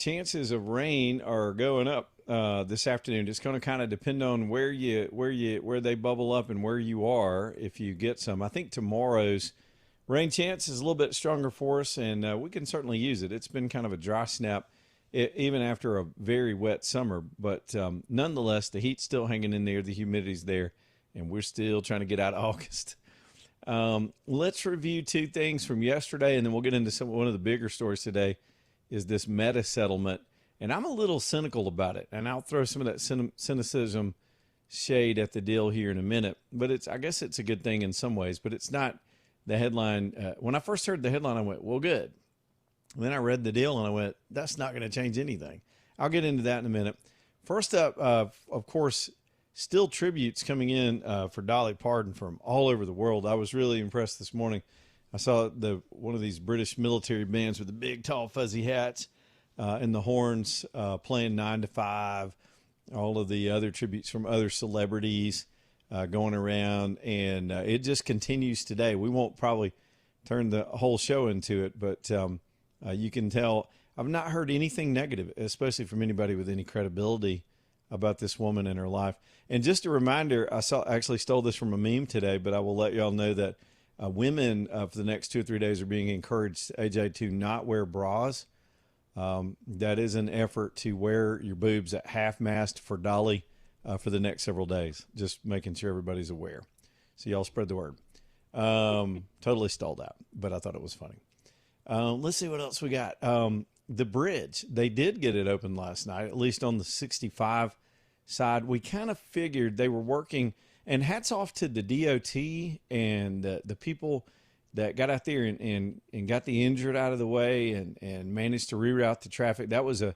Chances of rain are going up this afternoon. It's going to kind of depend on where they bubble up and where you are. If you get some, I think tomorrow's rain chance is a little bit stronger for us, and we can certainly use it. It's been kind of a dry snap, even after a very wet summer. But nonetheless, the heat's still hanging in there, the humidity's there, and we're still trying to get out of August. Let's review two things from yesterday, and then we'll get into one of the bigger stories today. Is this Meta settlement, and I'm a little cynical about it, and I'll throw some of that cynicism shade at the deal here in a minute. But I guess it's a good thing in some ways, but it's not the headline. When I first heard the headline, I went, well, good. And then I read the deal and I went, that's not going to change anything. I'll get into that in a minute. First up, of course, still tributes coming in for Dolly Parton from all over the world. I was really impressed this morning. I saw one of these British military bands with the big, tall, fuzzy hats and the horns playing 9 to 5. All of the other tributes from other celebrities going around, and it just continues today. We won't probably turn the whole show into it, but you can tell I've not heard anything negative, especially from anybody with any credibility about this woman and her life. And just a reminder, actually stole this from a meme today, but I will let y'all know that women for the next 2 or 3 days are being encouraged, AJ, to not wear bras. That is an effort to wear your boobs at half mast for Dolly for the next several days. Just making sure everybody's aware. So y'all spread the word. Totally stole that, but I thought it was funny. Let's see what else we got. The bridge, they did get it open last night, at least on the 65 side. We kind of figured they were working. And hats off to the DOT and the people that got out there and got the injured out of the way and managed to reroute the traffic. That was a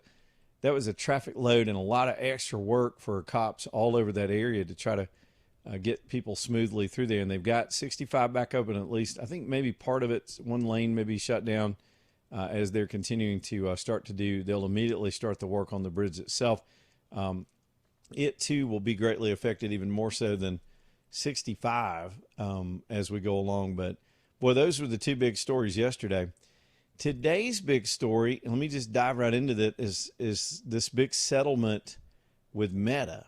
traffic load and a lot of extra work for cops all over that area to try to get people smoothly through there. And they've got 65 back open at least. I think maybe part of it's one lane maybe shut down as they're continuing to start to do. They'll immediately start the work on the bridge itself. It too will be greatly affected, even more so than 65 as we go along. But boy, those were the two big stories yesterday. Today's big story, and let me just dive right into that, is this big settlement with Meta.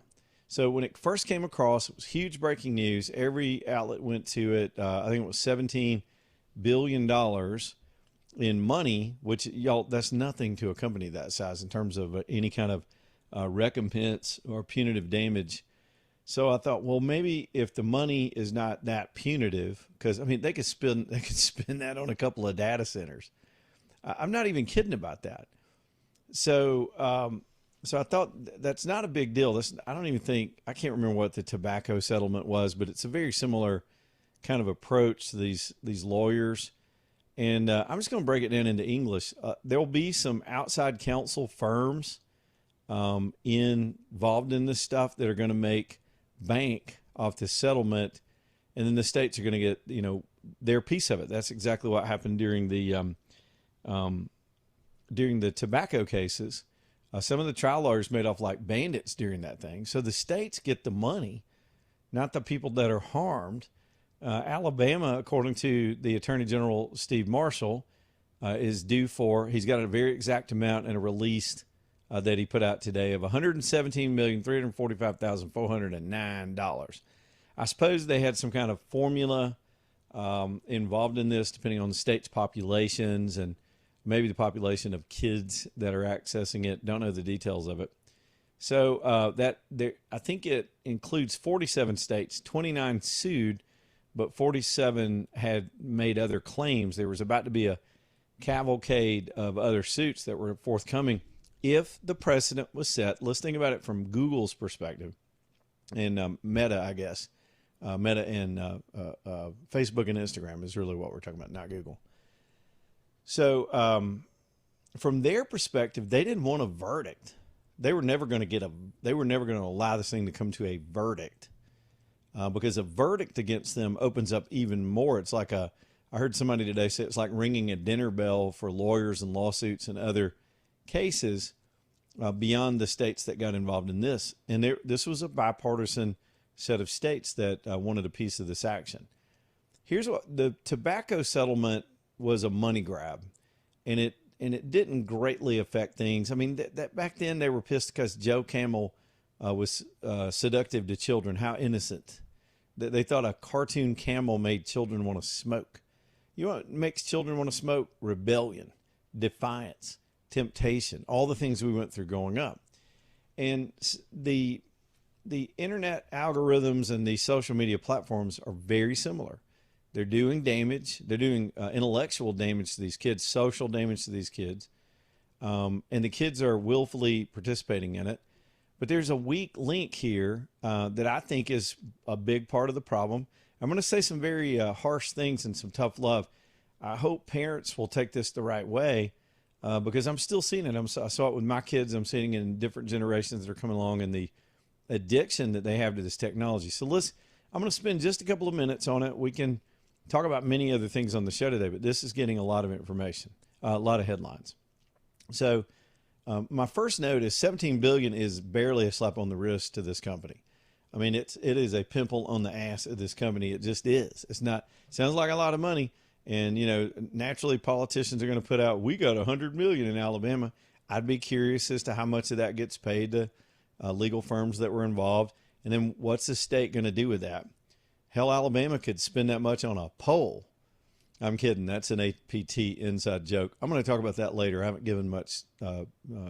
So when it first came across, it was huge breaking news. Every outlet went to it. I think it was $17 billion in money, which, y'all, that's nothing to a company that size in terms of any kind of recompense or punitive damage. So I thought, well, maybe if the money is not that punitive, because I mean they could spend that on a couple of data centers. I'm not even kidding about that. So so I thought that's not a big deal. I can't remember what the tobacco settlement was, but it's a very similar kind of approach to these lawyers. And I'm just going to break it down into English. There'll be some outside counsel firms involved in this stuff that are going to make bank off this settlement, and then the states are going to get their piece of it. That's exactly what happened during the tobacco cases. Some of the trial lawyers made off like bandits during that thing, so the states get the money, not the people that are harmed. Alabama, according to the Attorney General Steve Marshall, is due for. He's got a very exact amount and a release that he put out today of $117,345,409. I suppose they had some kind of formula involved in this, depending on the state's populations and maybe the population of kids that are accessing it. Don't know the details of it. So I think it includes 47 states, 29 sued, but 47 had made other claims. There was about to be a cavalcade of other suits that were forthcoming if the precedent was set. Let's think about it from Google's perspective and Meta, I guess. Meta and Facebook and Instagram is really what we're talking about, not Google. So from their perspective, they didn't want a verdict. They were never going to allow this thing to come to a verdict because a verdict against them opens up even more. It's like I heard somebody today say it's like ringing a dinner bell for lawyers and lawsuits and other cases beyond the states that got involved in this. And this was a bipartisan set of states that wanted a piece of this action. Here's what the tobacco settlement was: a money grab. And it didn't greatly affect things. I mean, that back then they were pissed because Joe Camel was seductive to children. How innocent. They thought a cartoon camel made children want to smoke. You know what makes children want to smoke? Rebellion, defiance, temptation, all the things we went through growing up. And the internet algorithms and the social media platforms are very similar. They're doing damage. They're doing intellectual damage to these kids, social damage to these kids. And the kids are willfully participating in it. But there's a weak link here that I think is a big part of the problem. I'm going to say some very harsh things and some tough love. I hope parents will take this the right way because I'm still seeing it. I saw it with my kids. I'm seeing it in different generations that are coming along and the addiction that they have to this technology. So I'm going to spend just a couple of minutes on it. We can talk about many other things on the show today, but this is getting a lot of information, a lot of headlines. So my first note is $17 billion is barely a slap on the wrist to this company. I mean, it is a pimple on the ass of this company. It just is. It's not, sounds like a lot of money. And, you know, naturally politicians are going to put out, we got $100 million in Alabama. I'd be curious as to how much of that gets paid to legal firms that were involved. And then what's the state going to do with that? Hell, Alabama could spend that much on a poll. I'm kidding. That's an APT inside joke. I'm going to talk about that later. I haven't given much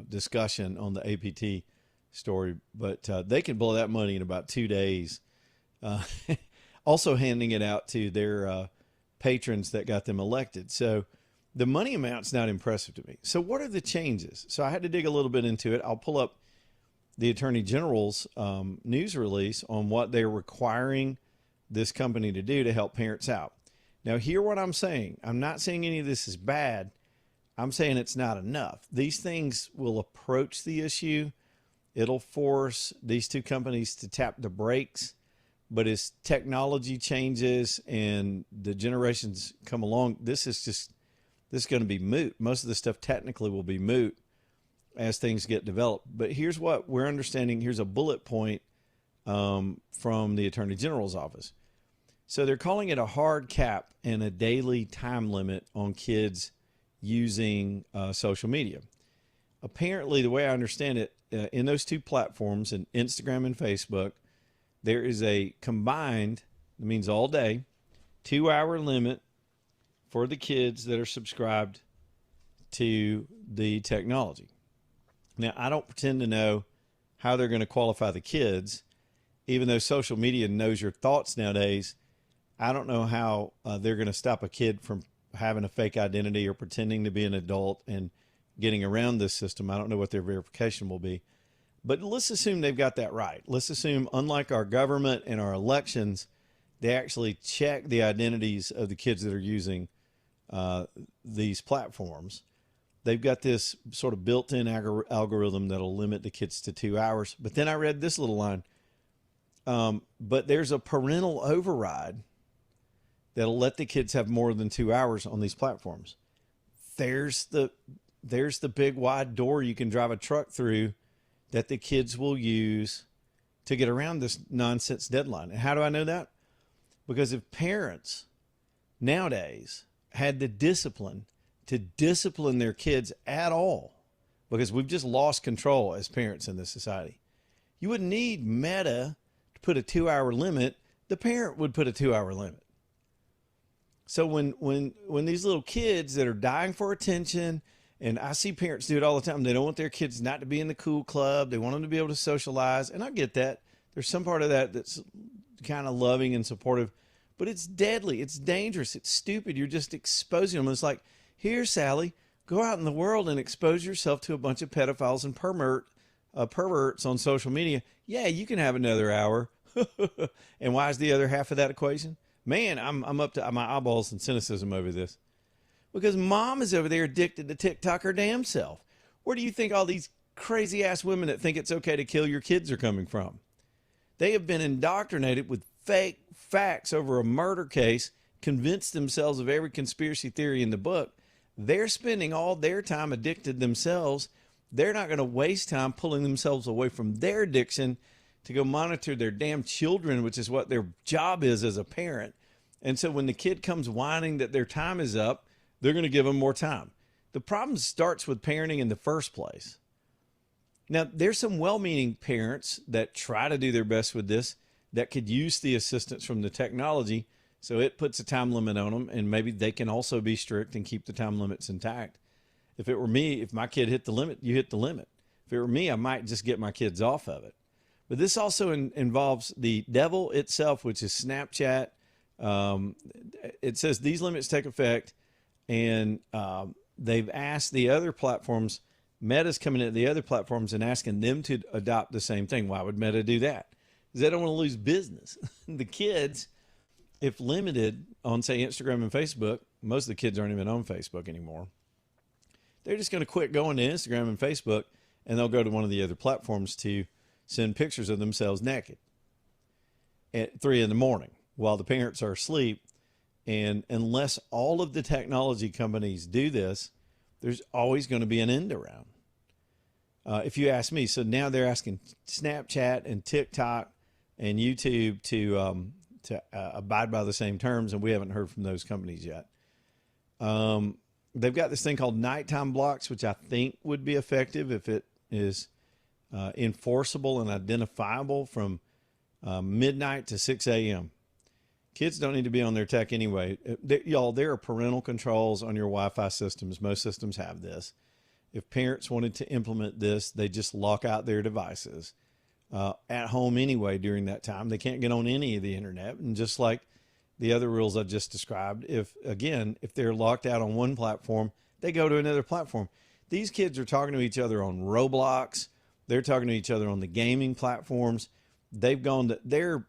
discussion on the APT story, but they can blow that money in about 2 days. Also handing it out to their patrons that got them elected. So the money amount's not impressive to me. So what are the changes? So I had to dig a little bit into it. I'll pull up the Attorney General's news release on what they're requiring this company to do to help parents out. Now, hear what I'm saying. I'm not saying any of this is bad. I'm saying it's not enough. These things will approach the issue. It'll force these two companies to tap the brakes. But as technology changes and the generations come along, this is going to be moot. Most of the stuff technically will be moot as things get developed. But here's what we're understanding. Here's a bullet point from the Attorney General's office. So they're calling it a hard cap and a daily time limit on kids using social media. Apparently, the way I understand it, in those two platforms, in Instagram and Facebook, there is a combined, it means all day, 2-hour limit for the kids that are subscribed to the technology. Now, I don't pretend to know how they're going to qualify the kids, even though social media knows your thoughts nowadays. I don't know how they're going to stop a kid from having a fake identity or pretending to be an adult and getting around this system. I don't know what their verification will be. But let's assume they've got that right. Let's assume, unlike our government and our elections, they actually check the identities of the kids that are using these platforms. They've got this sort of built-in algorithm that'll limit the kids to 2 hours. But then I read this little line. But there's a parental override that'll let the kids have more than 2 hours on these platforms. There's the big wide door you can drive a truck through that the kids will use to get around this nonsense deadline. And how do I know that? Because if parents nowadays had the discipline to discipline their kids at all, because we've just lost control as parents in this society, you wouldn't need Meta to put a 2-hour limit. The parent would put a 2-hour limit. So when these little kids that are dying for attention, and I see parents do it all the time, they don't want their kids not to be in the cool club. They want them to be able to socialize. And I get that. There's some part of that that's kind of loving and supportive, but it's deadly. It's dangerous. It's stupid. You're just exposing them. It's like, here, Sally, go out in the world and expose yourself to a bunch of pedophiles and perverts on social media. Yeah, you can have another hour. And why is the other half of that equation? Man, I'm up to my eyeballs in cynicism over this. Because mom is over there addicted to TikTok her damn self. Where do you think all these crazy ass women that think it's okay to kill your kids are coming from? They have been indoctrinated with fake facts over a murder case, convinced themselves of every conspiracy theory in the book. They're spending all their time addicted themselves. They're not going to waste time pulling themselves away from their addiction to go monitor their damn children, which is what their job is as a parent. And so when the kid comes whining that their time is up, they're going to give them more time. The problem starts with parenting in the first place. Now, there's some well-meaning parents that try to do their best with this that could use the assistance from the technology, so it puts a time limit on them, and maybe they can also be strict and keep the time limits intact. If it were me, if my kid hit the limit, you hit the limit. If it were me, I might just get my kids off of it. But this also involves the devil itself, which is Snapchat. It says these limits take effect, and they've asked the other platforms, Meta's coming at the other platforms and asking them to adopt the same thing. Why would Meta do that? Because they don't want to lose business. The kids, if limited on, say, Instagram and Facebook, most of the kids aren't even on Facebook anymore. They're just going to quit going to Instagram and Facebook, and they'll go to one of the other platforms to send pictures of themselves naked at 3 a.m. while the parents are asleep. And unless all of the technology companies do this, there's always going to be an end around. If you ask me, so now they're asking Snapchat and TikTok and YouTube to abide by the same terms, and we haven't heard from those companies yet. They've got this thing called nighttime blocks, which I think would be effective if it is enforceable and identifiable from midnight to 6 a.m. Kids don't need to be on their tech anyway. Y'all, there are parental controls on your Wi-Fi systems. Most systems have this. If parents wanted to implement this, they just lock out their devices at home anyway during that time. They can't get on any of the internet. And just like the other rules I just described, if they're locked out on one platform, they go to another platform. These kids are talking to each other on Roblox. They're talking to each other on the gaming platforms. They've gone to their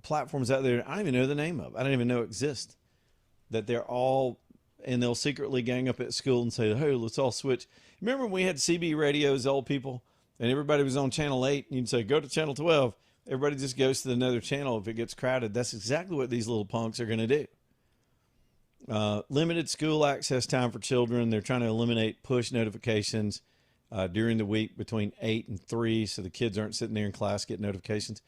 platforms out there I don't even know the name of. I don't even know exist. That they're all, and they'll secretly gang up at school and say, hey, let's all switch. Remember when we had CB radios, old people, and everybody was on channel 8, and you'd say, go to channel 12. Everybody just goes to another channel if it gets crowded. That's exactly what these little punks are going to do. Limited school access time for children. They're trying to eliminate push notifications during the week between 8 and 3, so the kids aren't sitting there in class getting notifications.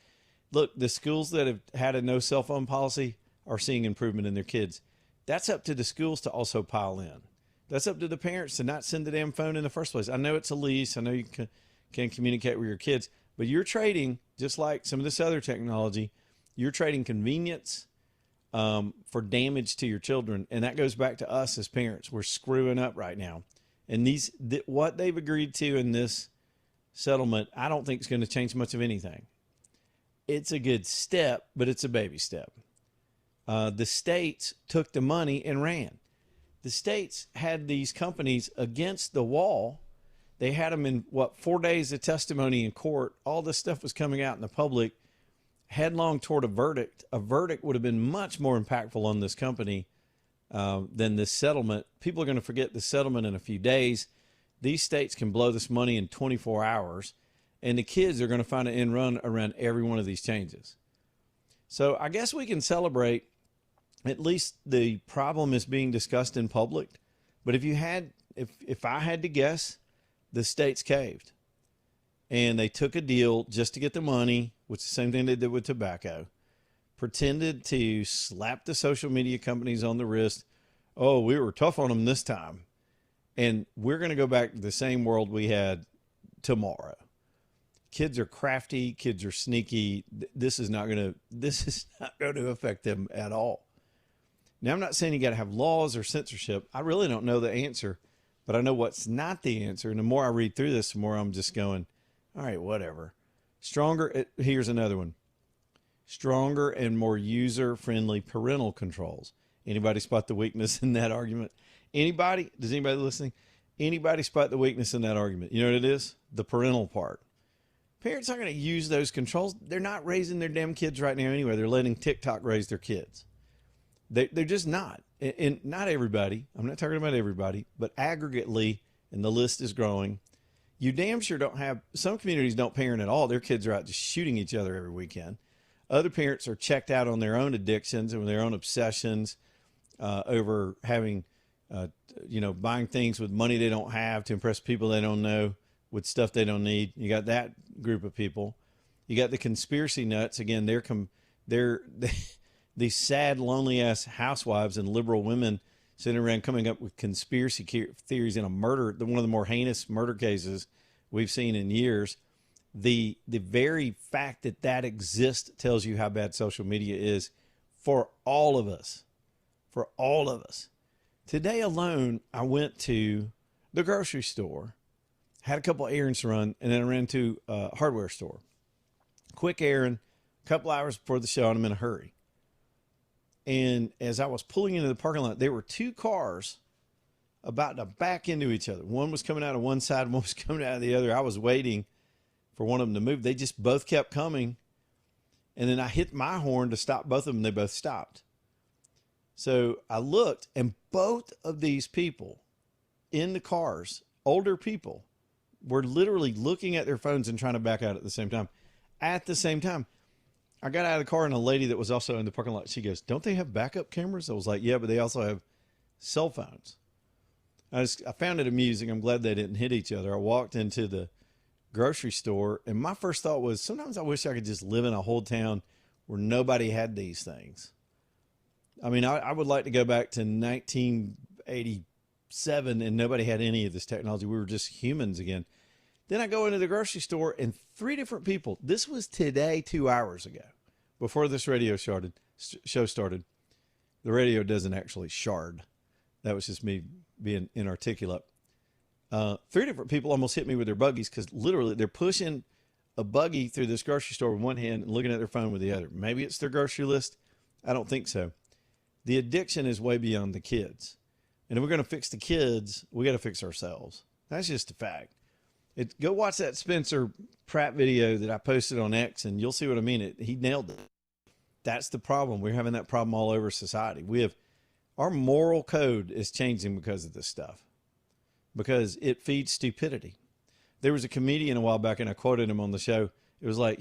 Look, the schools that have had a no cell phone policy are seeing improvement in their kids. That's up to the schools to also pile in. That's up to the parents to not send the damn phone in the first place. I know it's a lease. I know you can communicate with your kids, but you're trading, just like some of this other technology, you're trading convenience for damage to your children. And that goes back to us as parents. We're screwing up right now. And what they've agreed to in this settlement, I don't think is going to change much of anything. It's a good step, but it's a baby step. The states took the money and ran. The states had these companies against the wall. They had them in, 4 days of testimony in court. All this stuff was coming out in the public, headlong toward a verdict. A verdict would have been much more impactful on this company than this settlement. People are going to forget the settlement in a few days. These states can blow this money in 24 hours. And the kids are going to find an end run around every one of these changes. So I guess we can celebrate at least the problem is being discussed in public. But if I had to guess, the states caved. And they took a deal just to get the money, which is the same thing they did with tobacco. Pretended to slap the social media companies on the wrist. Oh, we were tough on them this time. And we're going to go back to the same world we had tomorrow. Kids are crafty. Kids are sneaky. This is not going to affect them at all. Now, I'm not saying you got to have laws or censorship. I really don't know the answer, but I know what's not the answer. And the more I read through this, the more I'm just going, all right, whatever. Here's another one. Stronger and more user-friendly parental controls. Anybody spot the weakness in that argument? Anybody? Does anybody listening? Anybody spot the weakness in that argument? You know what it is? The parental part. Parents aren't going to use those controls. They're not raising their damn kids right now anyway. They're letting TikTok raise their kids. They're just not. And not everybody. I'm not talking about everybody, but aggregately, and the list is growing. You damn sure don't have, some communities don't parent at all. Their kids are out just shooting each other every weekend. Other parents are checked out on their own addictions and their own obsessions over having, buying things with money they don't have to impress people they don't know, with stuff they don't need. You got that group of people. You got the conspiracy nuts. Again, they're these sad, lonely ass housewives and liberal women sitting around coming up with conspiracy theories in a murder, one of the more heinous murder cases we've seen in years. The very fact that that exists tells you how bad social media is for all of us. For all of us. Today alone, I went to the grocery store, had a couple errands to run, and then I ran to a hardware store. Quick errand, a couple hours before the show, and I'm in a hurry. And as I was pulling into the parking lot, there were two cars about to back into each other. One was coming out of one side, one was coming out of the other. I was waiting for one of them to move. They just both kept coming. And then I hit my horn to stop both of them. They both stopped. So I looked, and both of these people in the cars, older people, were literally looking at their phones and trying to back out at the same time. At the same time, I got out of the car, and a lady that was also in the parking lot, she goes, "Don't they have backup cameras?" I was like, "Yeah, but they also have cell phones." I found it amusing. I'm glad they didn't hit each other. I walked into the grocery store, and my first thought was, sometimes I wish I could just live in a whole town where nobody had these things. I mean, I would like to go back to 1987 and nobody had any of this technology. We were just humans again. Then I go into the grocery store, and three different people. This was today, 2 hours ago, before this radio show started. The radio doesn't actually shard. That was just me being inarticulate. Three different people almost hit me with their buggies because literally they're pushing a buggy through this grocery store with one hand and looking at their phone with the other. Maybe it's their grocery list. I don't think so. The addiction is way beyond the kids. And if we're going to fix the kids, we got to fix ourselves. That's just a fact. Go watch that Spencer Pratt video that I posted on X, and you'll see what I mean. He nailed it. That's the problem. We're having that problem all over society. Our moral code is changing because of this stuff, because it feeds stupidity. There was a comedian a while back, and I quoted him on the show. It was like,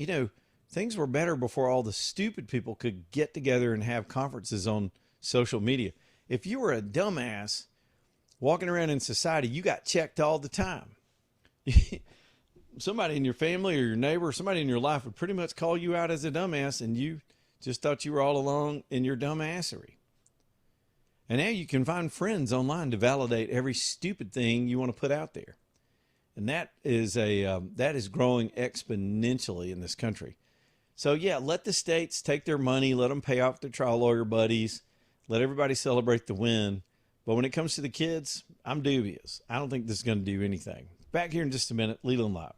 things were better before all the stupid people could get together and have conferences on social media. If you were a dumbass walking around in society, you got checked all the time. Somebody in your family or your neighbor or somebody in your life would pretty much call you out as a dumbass, and you just thought you were all along in your dumbassery. And now you can find friends online to validate every stupid thing you want to put out there. And that is growing exponentially in this country. So yeah, let the states take their money, let them pay off their trial lawyer buddies, let everybody celebrate the win. But when it comes to the kids, I'm dubious. I don't think this is going to do anything. Back here in just a minute, Leland Live.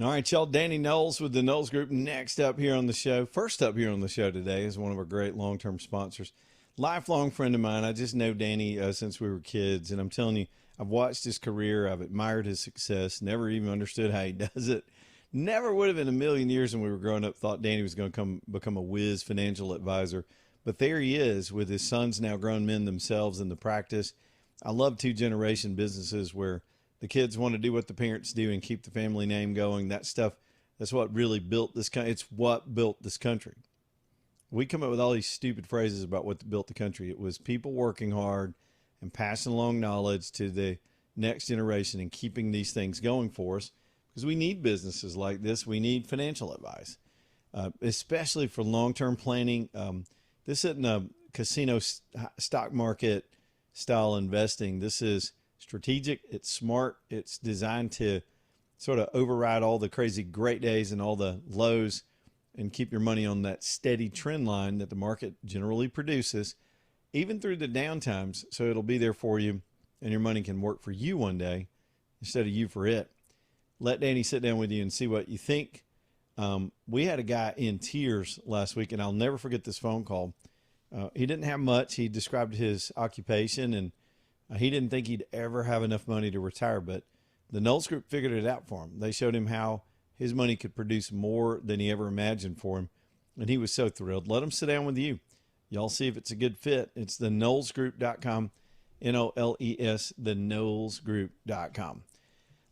All right, y'all. Danny Knowles with the Knowles Group. Next up here on the show, first up here on the show today is one of our great long-term sponsors, lifelong friend of mine. I just know Danny since we were kids, and I'm telling you, I've watched his career. I've admired his success. Never even understood how he does it. Never would have in a million years when we were growing up thought Danny was going to become a whiz financial advisor. But there he is with his sons now grown men themselves in the practice. I love two generation businesses where the kids want to do what the parents do and keep the family name going. That stuff, that's what really built this country. It's what built this country. We come up with all these stupid phrases about what built the country. It was people working hard and passing along knowledge to the next generation and keeping these things going for us, because we need businesses like this. We need financial advice, especially for long-term planning. This isn't a casino stock market style investing. This is strategic. It's smart. It's designed to sort of override all the crazy great days and all the lows and keep your money on that steady trend line that the market generally produces, even through the down times. So it'll be there for you and your money can work for you one day instead of you for it. Let Danny sit down with you and see what you think. We had a guy in tears last week, and I'll never forget this phone call. He didn't have much. He described his occupation, and he didn't think he'd ever have enough money to retire, but the Knowles Group figured it out for him. They showed him how his money could produce more than he ever imagined for him, and he was so thrilled. Let him sit down with you. Y'all see if it's a good fit. It's the KnowlesGroup.com, N-O-L-E-S, the KnowlesGroup.com.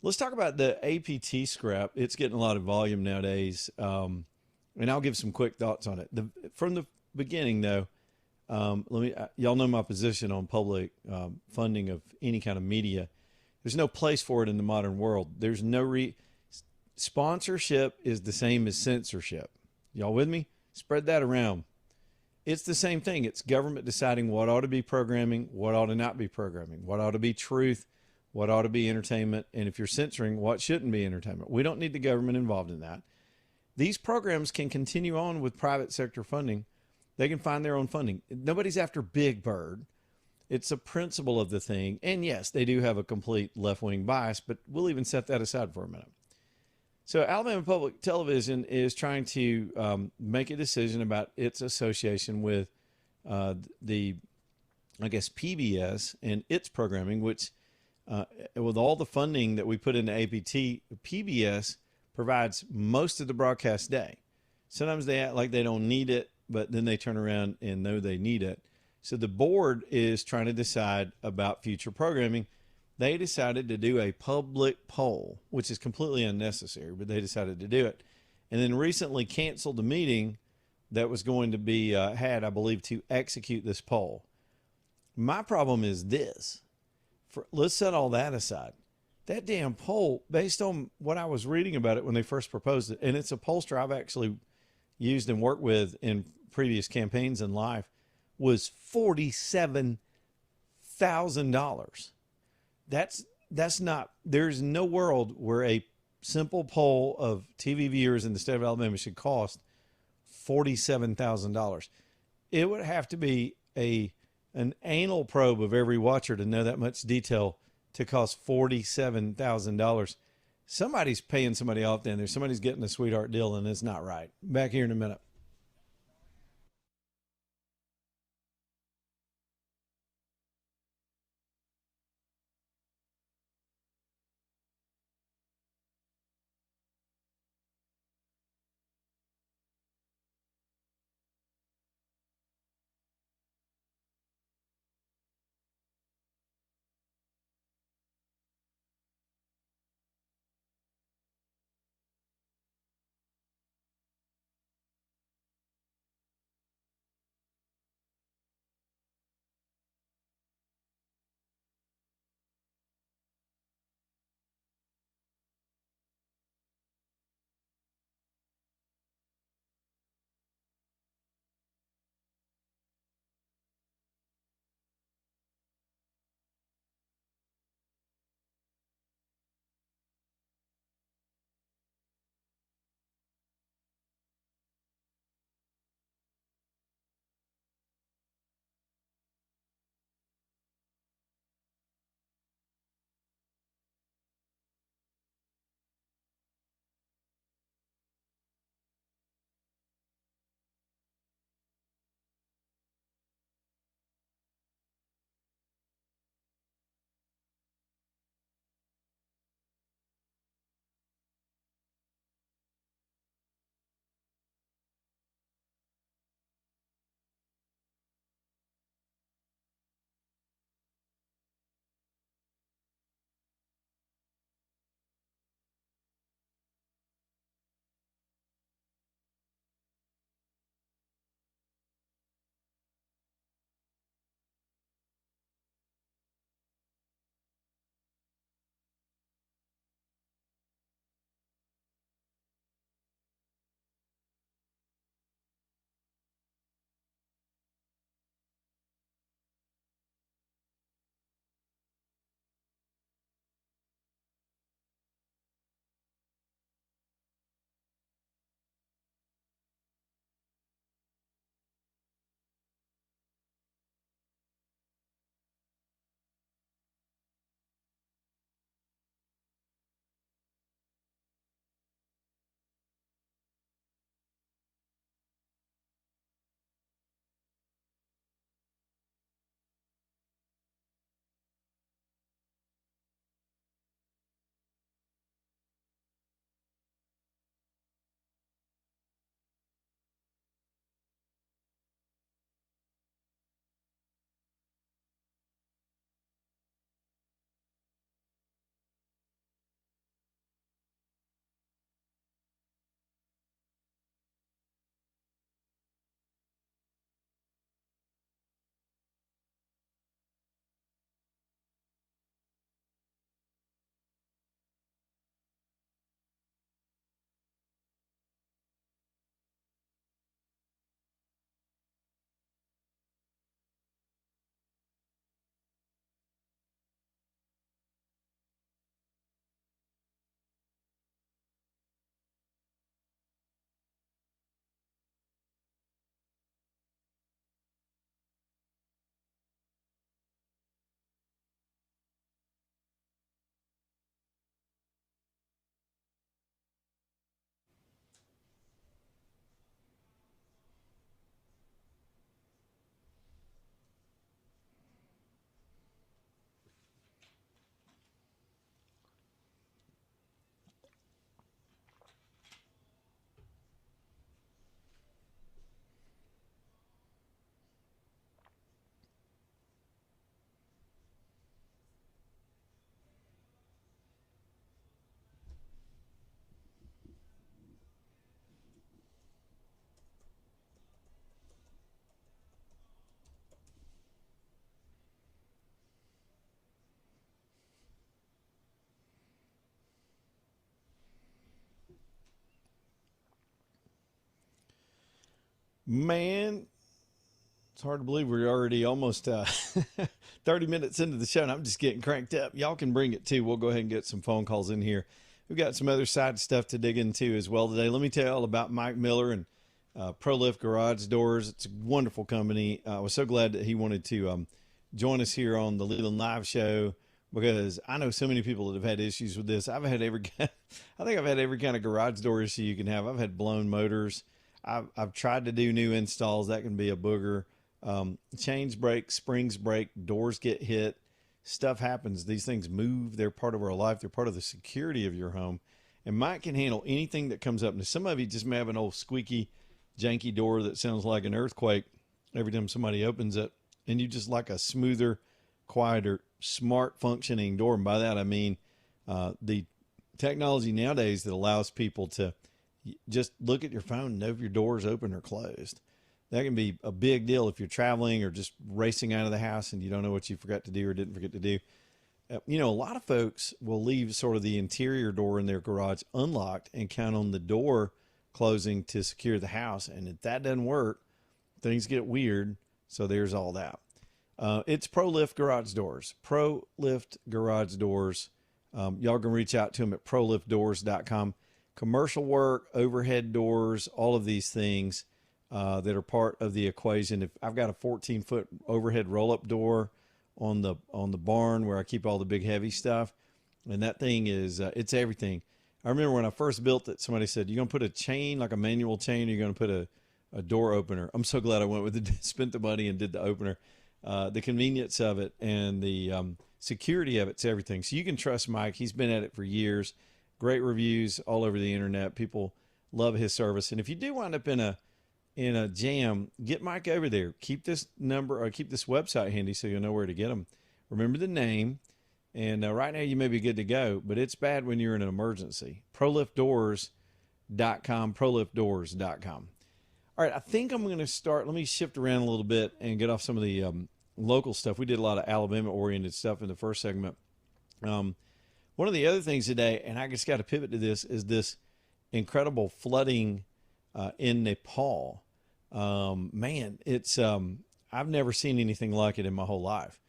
Let's talk about the APT scrap. It's getting a lot of volume nowadays, and I'll give some quick thoughts on it. From the beginning, though, y'all know my position on public funding of any kind of media. There's no place for it in the modern world. There's no sponsorship is the same as censorship. Y'all with me? Spread that around. It's the same thing. It's government deciding what ought to be programming, what ought to not be programming, what ought to be truth, what ought to be entertainment, and if you're censoring, what shouldn't be entertainment. We don't need the government involved in that. These programs can continue on with private sector funding. They can find their own funding. Nobody's after Big Bird. It's a principle of the thing. And yes, they do have a complete left-wing bias, but we'll even set that aside for a minute. So Alabama Public Television is trying to make a decision about its association with PBS and its programming, which with all the funding that we put into APT, PBS provides most of the broadcast day. Sometimes they act like they don't need it, but then they turn around and know they need it. So the board is trying to decide about future programming. They decided to do a public poll, which is completely unnecessary, but they decided to do it. And then recently canceled the meeting that was going to be had, I believe, to execute this poll. My problem is this. Let's set all that aside. That damn poll, based on what I was reading about it when they first proposed it, and it's a pollster I've actually used and worked with in previous campaigns in life, was $47,000. That's not, there's no world where a simple poll of TV viewers in the state of Alabama should cost $47,000. It would have to be an anal probe of every watcher to know that much detail to cost $47,000. Somebody's paying somebody off down there. Somebody's getting a sweetheart deal, and it's not right. Back here in a minute. Man, it's hard to believe we're already almost 30 minutes into the show, and I'm just getting cranked up. Y'all can bring it too. We'll go ahead and get some phone calls in here. We've got some other side stuff to dig into as well today. Let me tell you all about Mike Miller and ProLift Garage Doors. It's a wonderful company. I was so glad that he wanted to join us here on the Leland Live Show, because I know so many people that have had issues with this. I've had I think I've had every kind of garage door issue you can have. I've had blown motors. I've tried to do new installs. That can be a booger. Chains break, springs break, doors get hit, stuff happens. These things move. They're part of our life. They're part of the security of your home. And Mike can handle anything that comes up. Now, some of you just may have an old squeaky, janky door that sounds like an earthquake every time somebody opens it. And you just like a smoother, quieter, smart functioning door. And by that, I mean the technology nowadays that allows people to just look at your phone and know if your door is open or closed. That can be a big deal if you're traveling or just racing out of the house and you don't know what you forgot to do or didn't forget to do. You know, a lot of folks will leave sort of the interior door in their garage unlocked and count on the door closing to secure the house. And if that doesn't work, things get weird. So there's all that. It's ProLift Garage Doors. ProLift Garage Doors. Y'all can reach out to them at proliftdoors.com. Commercial work, overhead doors, all of these things that are part of the equation. If I've got a 14-foot overhead roll-up door on the barn where I keep all the big heavy stuff, and that thing is it's everything. I remember when I first built it, somebody said, "You gonna put a chain, like a manual chain, or you gonna put a door opener?" I'm so glad I went with it, spent the money and did the opener. The convenience of it and the security of it's everything. So you can trust Mike. He's been at it for years. Great reviews all over the internet. People love his service. And if you do wind up in a jam, get Mike over there. Keep this number or keep this website handy so you'll know where to get them. Remember the name. And right now you may be good to go, but it's bad when you're in an emergency. ProLiftDoors.com, ProLiftDoors.com. All right, I think I'm going to start. Let me shift around a little bit and get off some of the local stuff. We did a lot of Alabama-oriented stuff in the first segment. One of the other things today, and I just got to pivot to this, is this incredible flooding in Nepal. Man, it's I've never seen anything like it in my whole life.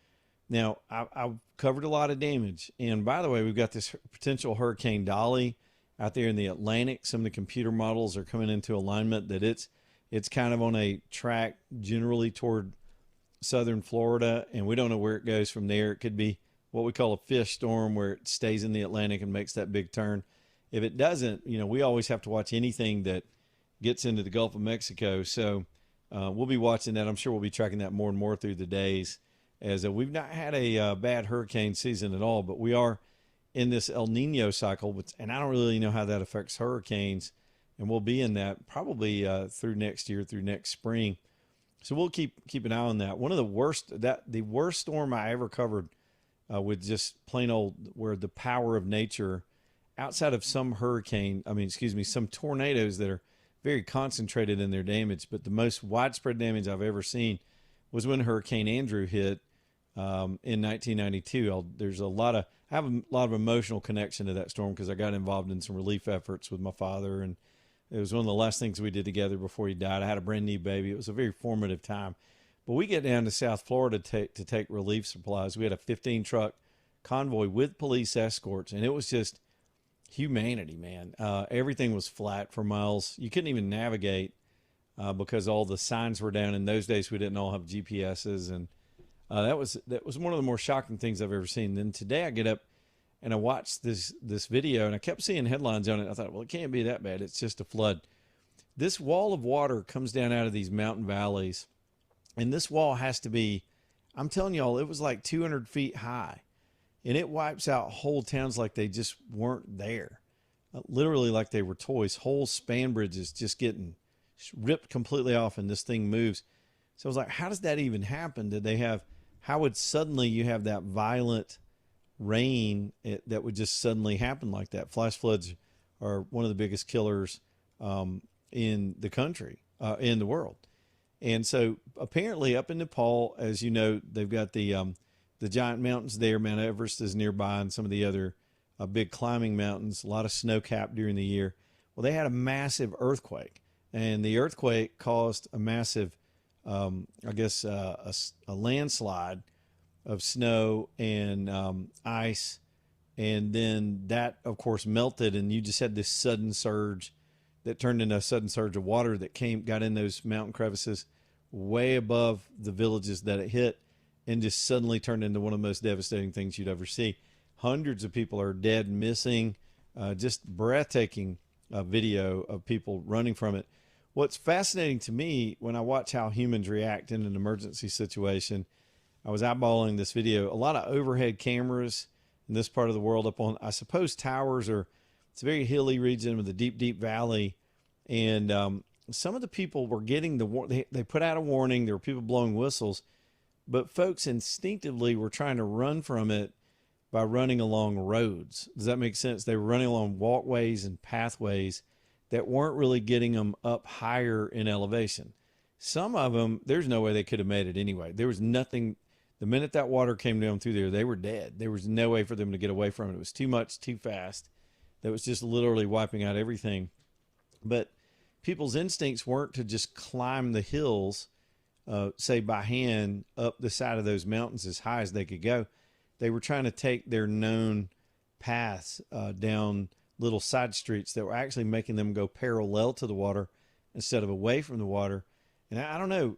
Now, I've covered a lot of damage. And by the way, we've got this potential Hurricane Dolly out there in the Atlantic. Some of the computer models are coming into alignment that it's kind of on a track generally toward southern Florida, and we don't know where it goes from there. It could be what we call a fish storm, where it stays in the Atlantic and makes that big turn. If it doesn't, you know, we always have to watch anything that gets into the Gulf of Mexico. So we'll be watching that. I'm sure we'll be tracking that more and more through the days, as we've not had a bad hurricane season at all, but we are in this El Nino cycle, and I don't really know how that affects hurricanes, and we'll be in that probably through next year, through next spring. So we'll keep an eye on that. One of the worst storm I ever covered with just plain old, where the power of nature, outside of some some tornadoes that are very concentrated in their damage, but the most widespread damage I've ever seen was when Hurricane Andrew hit in 1992. I have a lot of emotional connection to that storm because I got involved in some relief efforts with my father, and it was one of the last things we did together before he died. I had a brand new baby. It was a very formative time. But we get down to South Florida to take relief supplies. We had a 15-truck convoy with police escorts, and it was just humanity, man. Everything was flat for miles. You couldn't even navigate because all the signs were down. In those days, we didn't all have GPSs, and that was one of the more shocking things I've ever seen. Then today I get up and I watched this video, and I kept seeing headlines on it. I thought, well, it can't be that bad. It's just a flood. This wall of water comes down out of these mountain valleys, and this wall has to be, I'm telling y'all, it was like 200 feet high, and it wipes out whole towns like they just weren't there. Literally like they were toys. Whole span bridges just getting ripped completely off, and this thing moves. So I was like, how does that even happen? How would suddenly you have that violent rain that would just suddenly happen like that? Flash floods are one of the biggest killers in the country, in the world. And so apparently up in Nepal, as you know, they've got the giant mountains there. Mount Everest is nearby, and some of the other big climbing mountains, a lot of snow capped during the year. Well, they had a massive earthquake. and the earthquake caused a massive, I guess, a landslide of snow and ice, and then that, of course, melted, and you just had this sudden surge that turned into a sudden surge of water that got in those mountain crevices way above the villages that it hit, and just suddenly turned into one of the most devastating things you'd ever see. Hundreds of people are dead, missing, just breathtaking video of people running from it. What's fascinating to me when I watch how humans react in an emergency situation, I was eyeballing this video. A lot of overhead cameras in this part of the world up on, I suppose, towers, or it's a very hilly region with a deep, deep valley. And some of the people were getting they put out a warning. There were people blowing whistles, but folks instinctively were trying to run from it by running along roads. Does that make sense? They were running along walkways and pathways that weren't really getting them up higher in elevation. Some of them, there's no way they could have made it anyway. There was nothing. The minute that water came down through there, they were dead. There was no way for them to get away from it. It was too much, too fast. That was just literally wiping out everything. But people's instincts weren't to just climb the hills, say by hand, up the side of those mountains as high as they could go. They were trying to take their known paths down little side streets that were actually making them go parallel to the water instead of away from the water. And I don't know,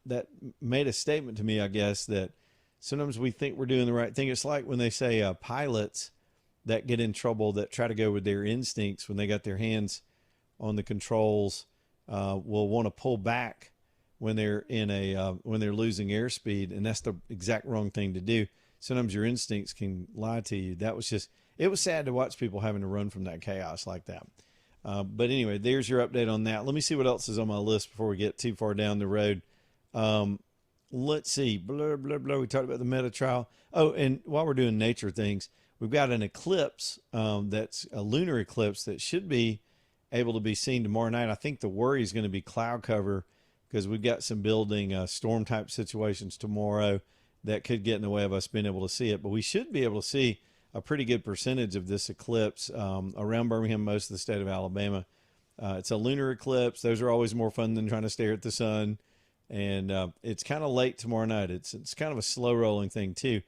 that made a statement to me, I guess, that sometimes we think we're doing the right thing. It's like when they say pilots that get in trouble that try to go with their instincts when they got their hands on the controls will want to pull back when they're when they're losing airspeed, and that's the exact wrong thing to do. Sometimes your instincts can lie to you. It was sad to watch people having to run from that chaos like that. But anyway, there's your update on that. Let me see what else is on my list before we get too far down the road. Let's see. Blah, blah, blah. We talked about the Meta trial. Oh, and while we're doing nature things, we've got an eclipse that's a lunar eclipse that should be able to be seen tomorrow night. I think the worry is going to be cloud cover because we've got some building storm type situations tomorrow that could get in the way of us being able to see it. But we should be able to see a pretty good percentage of this eclipse around Birmingham, most of the state of Alabama. It's a lunar eclipse. Those are always more fun than trying to stare at the sun. And it's kind of late tomorrow night. It's kind of a slow rolling thing too,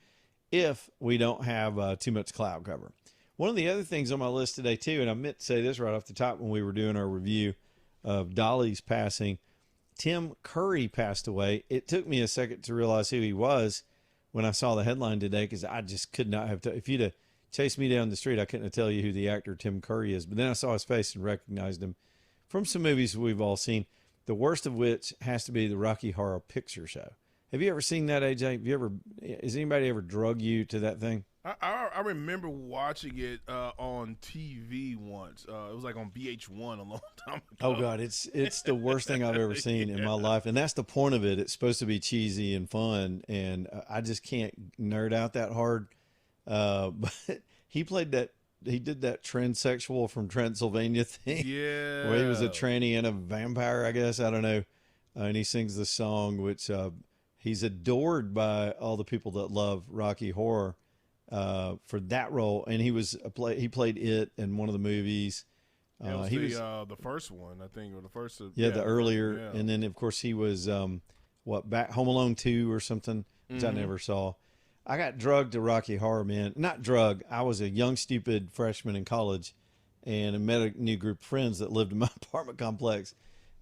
if we don't have too much cloud cover. One of the other things on my list today too, and I meant to say this right off the top when we were doing our review of Dolly's passing, Tim Curry passed away. It took me a second to realize who he was when I saw the headline today, because I just could not have, if you'd have chased me down the street, I couldn't tell you who the actor Tim Curry is. But then I saw his face and recognized him from some movies we've all seen, the worst of which has to be the Rocky Horror Picture Show. Have you ever seen that, AJ? Has anybody ever drug you to that thing? I remember watching it on TV once. It was like on VH1 a long time ago. Oh God, it's the worst thing I've ever seen in my life, and that's the point of it. It's supposed to be cheesy and fun, and I just can't nerd out that hard. But he did that transsexual from Transylvania thing, Yeah, where he was a tranny and a vampire, I guess. I don't know, and he sings the song, which he's adored by all the people that love Rocky Horror. For that role, and he played it in one of the movies. It was the first one, I think, or the first. The earlier, yeah. And then of course he was back Home Alone 2 or something, which I never saw. I got drugged to Rocky Horror, man. Not drugged. I was a young, stupid freshman in college, and I met a new group of friends that lived in my apartment complex.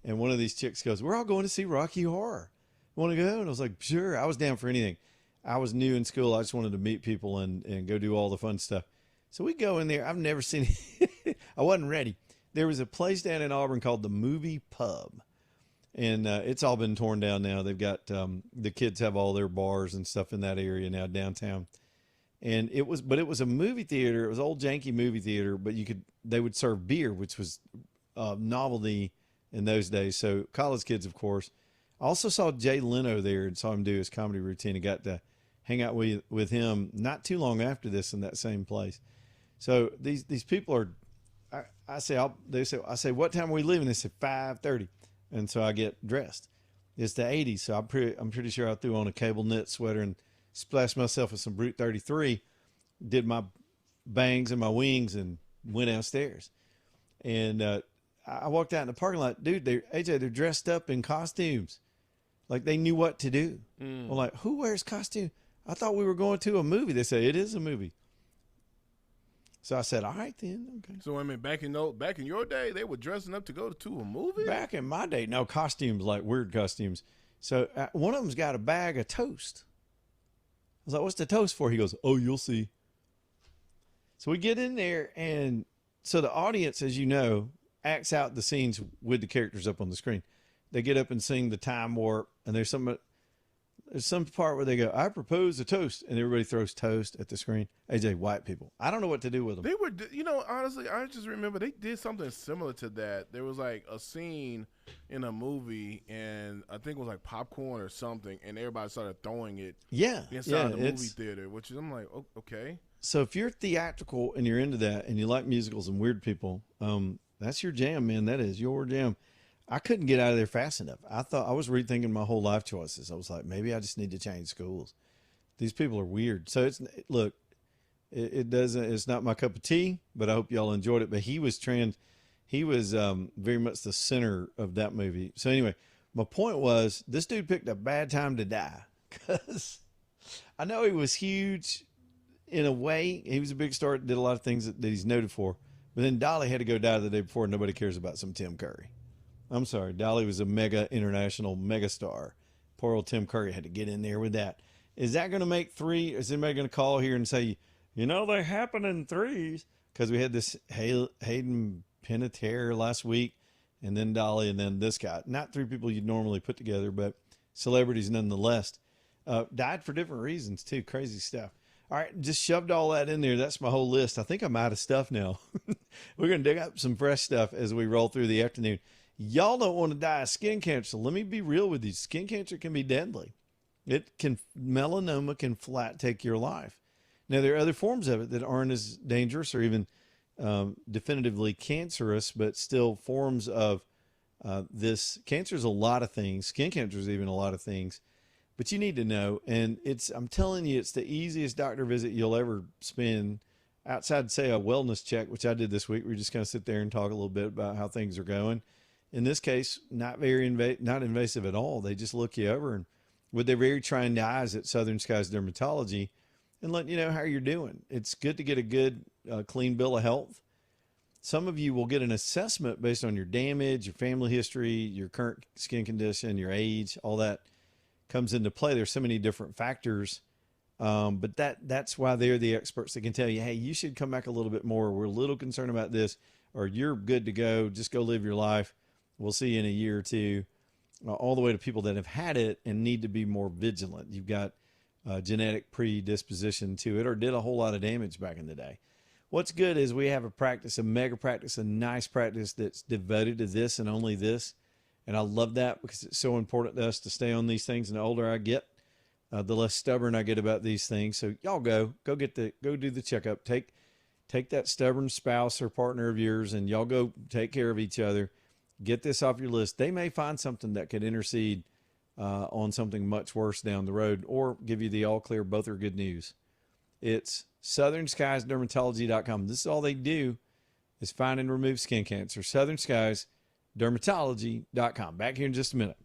And one of these chicks goes, "We're all going to see Rocky Horror. Want to go?" And I was like, "Sure." I was down for anything. I was new in school. I just wanted to meet people and go do all the fun stuff. So we go in there. I've never seen it. I wasn't ready. There was a place down in Auburn called the Movie Pub. And it's all been torn down now. They've got the kids have all their bars and stuff in that area now downtown. And it was a movie theater. It was an old janky movie theater, but they would serve beer, which was novelty in those days. So college kids, of course. I also saw Jay Leno there and saw him do his comedy routine and got to hang out with him not too long after this in that same place. So these people are, I say, what time are we leaving? They said 5:30. And so I get dressed. It's the 80s. So I'm pretty sure I threw on a cable knit sweater and splashed myself with some Brute 33, did my bangs and my wings and went downstairs. And I walked out in the parking lot, dude. They're dressed up in costumes, like they knew what to do. I'm like, who wears costume? I thought we were going to a movie. They say it is a movie. So I said, all right then, okay. So I mean, back in your day, they were dressing up to go to a movie. Back in my day, no costumes, like weird costumes. So one of them's got a bag of toast. I was like, what's the toast for? He goes, oh, you'll see. So we get in there, and so the audience, as you know, acts out the scenes with the characters up on the screen. They get up and sing the time warp, and there's some part where they go, I propose a toast, and everybody throws toast at the screen. AJ, white people. I don't know what to do with them. They were, honestly, I just remember they did something similar to that. There was like a scene in a movie, and I think it was like popcorn or something, and everybody started throwing it inside the movie theater, which is, I'm like, oh, okay. So if you're theatrical and you're into that and you like musicals and weird people, that's your jam, man. That is your jam. I couldn't get out of there fast enough. I thought I was rethinking my whole life choices. I was like, maybe I just need to change schools. These people are weird. So it's not my cup of tea, but I hope y'all enjoyed it. But he was very much the center of that movie. So anyway, my point was this dude picked a bad time to die, because I know he was huge in a way. He was a big star, did a lot of things that he's noted for. But then Dolly had to go die the day before. Nobody cares about some Tim Curry. I'm sorry. Dolly was a mega international mega star. Poor old Tim Curry had to get in there with that. Is that going to make three? Is anybody going to call here and say, they happen in threes? Because we had this Hayden Panettiere last week, and then Dolly, and then this guy. Not three people you'd normally put together, but celebrities nonetheless. Died for different reasons, too. Crazy stuff. All right, just shoved all that in there. That's my whole list. I think I'm out of stuff now. We're going to dig up some fresh stuff as we roll through the afternoon. Y'all don't want to die of skin cancer. Let me be real with you. Skin cancer can be deadly. Melanoma can flat take your life. Now, there are other forms of it that aren't as dangerous or even definitively cancerous, but still forms of this. Cancer is a lot of things. Skin cancer is even a lot of things. But you need to know, and I'm telling you, it's the easiest doctor visit you'll ever spend outside, say, a wellness check, which I did this week. We just kind of sit there and talk a little bit about how things are going. In this case, not invasive at all. They just look you over and with their very trained eyes at Southern Skies Dermatology and let you know how you're doing. It's good to get a good, clean bill of health. Some of you will get an assessment based on your damage, your family history, your current skin condition, your age, all that comes into play. There's so many different factors, but that's why they're the experts that can tell you, hey, you should come back a little bit more. We're a little concerned about this, or you're good to go. Just go live your life. We'll see you in a year or two, all the way to people that have had it and need to be more vigilant. You've got genetic predisposition to it or did a whole lot of damage back in the day. What's good is we have a mega practice, a nice practice that's devoted to this and only this. And I love that because it's so important to us to stay on these things. And the older I get, the less stubborn I get about these things. So y'all go do the checkup. Take that stubborn spouse or partner of yours and y'all go take care of each other. Get this off your list. They may find something that could intercede on something much worse down the road or give you the all clear. Both are good news. It's SouthernSkiesDermatology.com. This is all they do is find and remove skin cancer. SouthernSkiesDermatology.com. Back here in just a minute.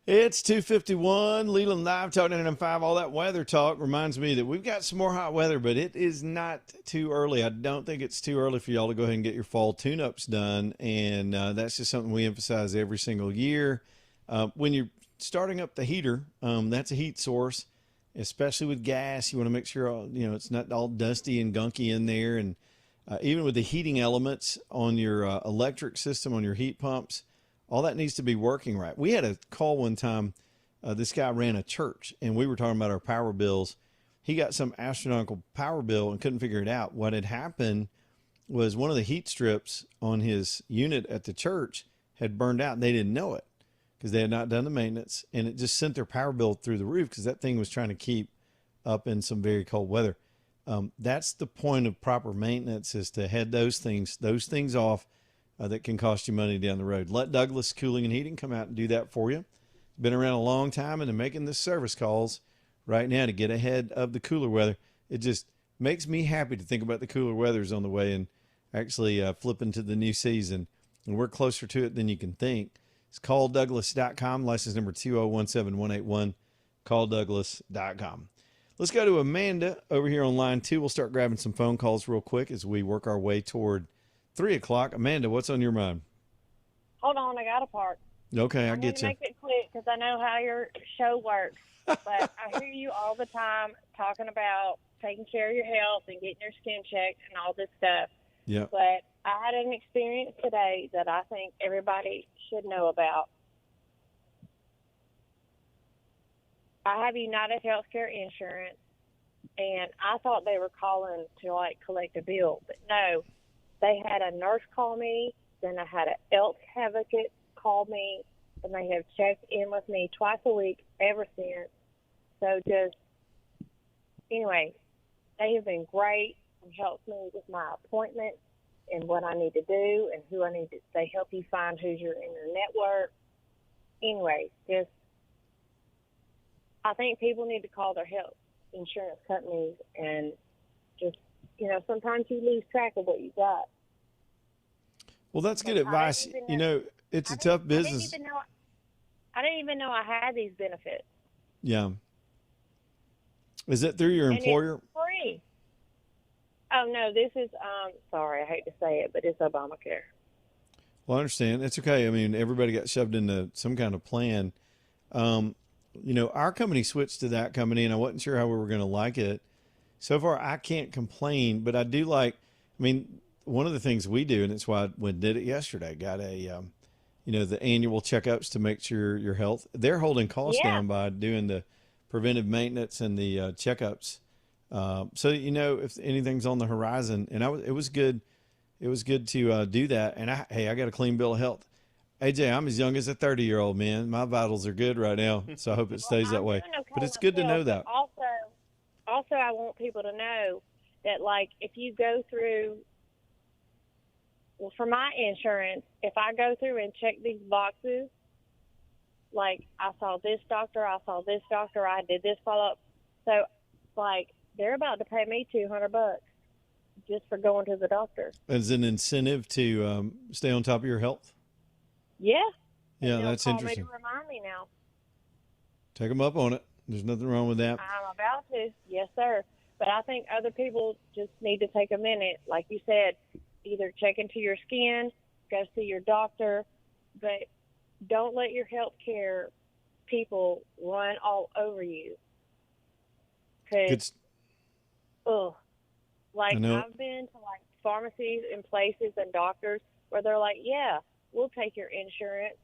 It's 2:51. Leland Live, Talk 99.5. All that weather talk reminds me that we've got some more hot weather, but it is not too early. I don't think it's too early for y'all to go ahead and get your fall tune-ups done, and that's just something we emphasize every single year. When you're starting up the heater, that's a heat source, especially with gas. You want to make sure it's not all dusty and gunky in there, and even with the heating elements on your electric system, on your heat pumps, all that needs to be working right. We had a call one time. This guy ran a church, and we were talking about our power bills. He got some astronomical power bill and couldn't figure it out. What had happened was one of the heat strips on his unit at the church had burned out, and they didn't know it because they had not done the maintenance, and it just sent their power bill through the roof because that thing was trying to keep up in some very cold weather. That's the point of proper maintenance, is to head those things off. That can cost you money down the road. Let Douglas Cooling and Heating come out and do that for you. Been around a long time, and they're making the service calls right now to get ahead of the cooler weather. It just makes me happy to think about the cooler weather's on the way and actually flipping to the new season. And we're closer to it than you can think. It's calldouglas.com, license number 2017181, calldouglas.com. Let's go to Amanda over here on line 2. We'll start grabbing some phone calls real quick as we work our way toward 3 o'clock. Amanda, what's on your mind? Hold on, I got to park. Okay, I get you. I'm going to make it quick because I know how your show works. But I hear you all the time talking about taking care of your health and getting your skin checked and all this stuff. Yeah. But I had an experience today that I think everybody should know about. I have United Healthcare Insurance, and I thought they were calling to, collect a bill. But no. They had a nurse call me, then I had an health advocate call me, and they have checked in with me twice a week ever since. So anyway, they have been great and helped me with my appointments and what I need to do and who I need to. They help you find who's in your network. Anyway, I think people need to call their health insurance companies and just, sometimes you lose track of what you got. Well, that's good advice. It's a tough business. I didn't even know I had these benefits. Yeah. Is it through your employer? It's free. Oh, no, this is, sorry, I hate to say it, but it's Obamacare. Well, I understand. It's okay. I mean, everybody got shoved into some kind of plan. Our company switched to that company, and I wasn't sure how we were going to like it. So far, I can't complain, but I do one of the things we do, and it's why we did it yesterday, got a, the annual checkups to make sure your health, they're holding costs down by doing the preventive maintenance and the checkups. So, if anything's on the horizon, and it was good to do that. And I got a clean bill of health. AJ, I'm as young as a 30-year-old, man. My vitals are good right now. So I hope it stays that way, but it's good to know that. Also, I want people to know that, if you go through, for my insurance, if I go through and check these boxes, I saw this doctor, I did this follow-up. So, they're about to pay me $200 just for going to the doctor. As an incentive to stay on top of your health? Yeah. Yeah, that's interesting. Call me to remind me now. Take them up on it. There's nothing wrong with that. I'm about to. Yes, sir. But I think other people just need to take a minute. Like you said, either check into your skin, go see your doctor, but don't let your health care people run all over you. Because, I've been to pharmacies and places and doctors where they're like, yeah, we'll take your insurance,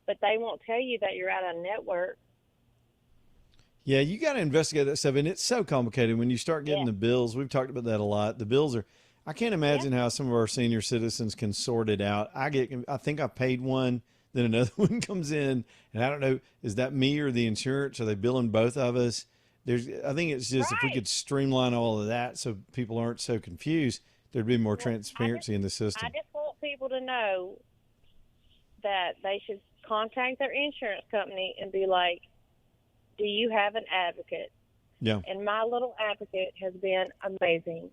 but they won't tell you that you're out of network. Yeah, you got to investigate that stuff, and it's so complicated when you start getting the bills. We've talked about that a lot. The bills are, I can't imagine how some of our senior citizens can sort it out. I think I paid one, then another one comes in, and I don't know, is that me or the insurance? Are they billing both of us? I think it's just if we could streamline all of that so people aren't so confused, there'd be more transparency in the system. I just want people to know that they should contact their insurance company and be like, do you have an advocate? Yeah. And my little advocate has been amazing.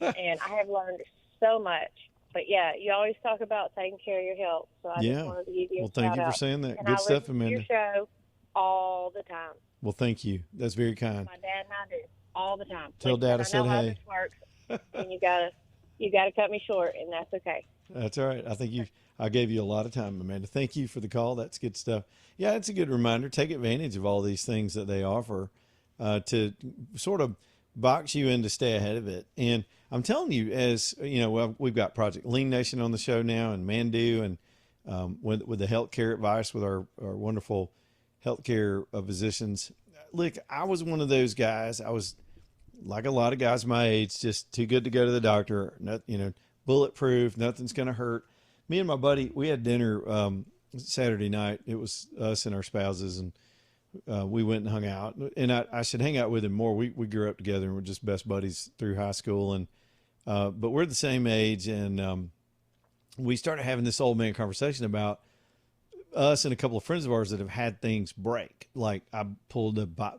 And I have learned so much But yeah, you always talk about taking care of your health. So I just wanted to give you a thank you for shout-out. saying that. And Good I stuff, listen to Amanda. your show all the time. Well, thank you. That's very kind. My dad and I do all the time. Tell Dad I said hey. I know how this works, and you gotta cut me short, and that's okay. That's all right. I gave you a lot of time, Amanda. Thank you for the call. That's good stuff. Yeah, it's a good reminder. Take advantage of all these things that they offer to sort of box you in to stay ahead of it. And I'm telling you, as you know, we've got Project Lean Nation on the show now, and Mandu, and with the healthcare advice with our wonderful healthcare physicians. Look, I was one of those guys. I was like a lot of guys my age, just too good to go to the doctor. Not, bulletproof. Nothing's going to hurt. Me and my buddy, we had dinner Saturday night. It was us and our spouses, and we went and hung out. And I should hang out with him more. We grew up together and we're just best buddies through high school. And but we're the same age, and we started having this old man conversation about us and a couple of friends of ours that have had things break. Like I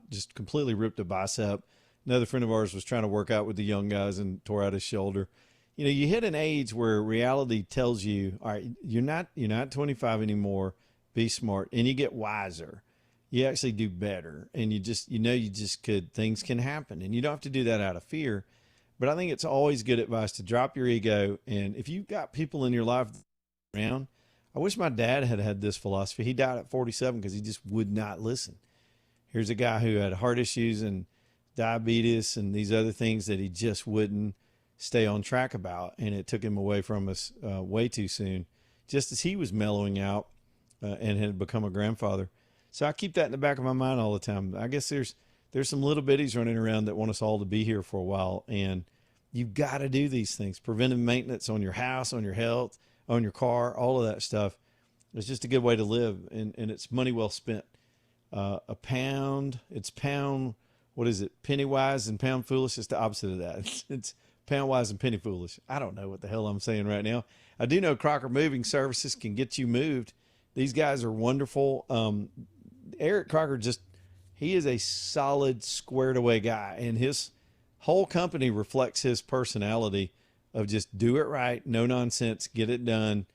just completely ripped a bicep. Another friend of ours was trying to work out with the young guys and tore out his shoulder. You hit an age where reality tells you, all right, you're not 25 anymore. Be smart. And you get wiser. You actually do better. And you just could, things can happen. And you don't have to do that out of fear. But I think it's always good advice to drop your ego. And if you've got people in your life around, I wish my dad had this philosophy. He died at 47 because he just would not listen. Here's a guy who had heart issues and diabetes and these other things that he just wouldn't stay on track about, and it took him away from us way too soon, just as he was mellowing out and had become a grandfather. So I keep that in the back of my mind all the time. I guess there's some little bitties running around that want us all to be here for a while, and you've got to do these things. Preventive maintenance on your house, on your health, on your car, all of that stuff. It's just a good way to live, and it's money well spent. It's pound, what is it, penny wise and pound foolish? It's the opposite of that. It's pound wise and penny foolish. I don't know what the hell I'm saying right now. I do know Crocker Moving Services can get you moved. These guys are wonderful. Eric Crocker he is a solid, squared away guy, and his whole company reflects his personality of just do it right, no nonsense, get it done.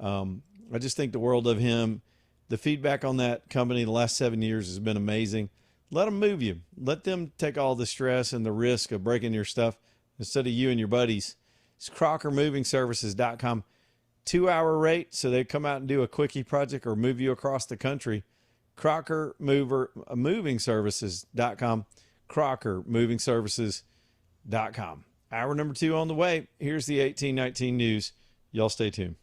I just think the world of him. The feedback on that company the last 7 years has been amazing. Let them move you. Let them take all the stress and the risk of breaking your stuff instead of you and your buddies. It's CrockerMovingServices.com. 2-hour rate, so they come out and do a quickie project or move you across the country. CrockerMovingServices.com. CrockerMovingServices.com. Hour number 2 on the way. Here's the 1819 news. Y'all stay tuned.